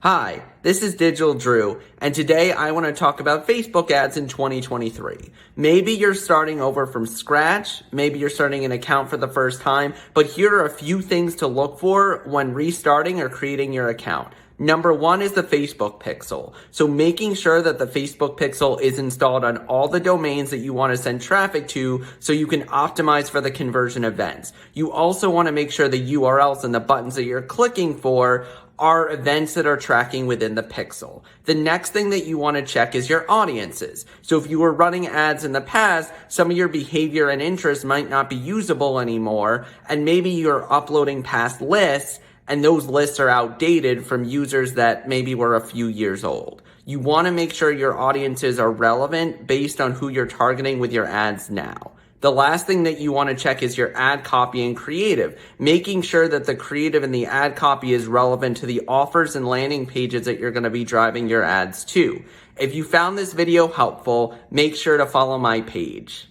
Hi, this is Digital Drew, and today I want to talk about Facebook ads in 2023. Maybe you're starting over from scratch, maybe you're starting an account for the first time, but here are a few things to look for when restarting or creating your account. Number one is the Facebook pixel. So making sure that the Facebook pixel is installed on all the domains that you want to send traffic to so you can optimize for the conversion events. You also want to make sure the URLs and the buttons that you're clicking for are events that are tracking within the pixel. The next thing that you want to check is your audiences. So if you were running ads in the past, some of your behavior and interests might not be usable anymore, and maybe you're uploading past lists, and those lists are outdated from users that maybe were a few years old. You want to make sure your audiences are relevant based on who you're targeting with your ads now. The last thing that you want to check is your ad copy and creative, making sure that the creative and the ad copy is relevant to the offers and landing pages that you're going to be driving your ads to. If you found this video helpful, make sure to follow my page.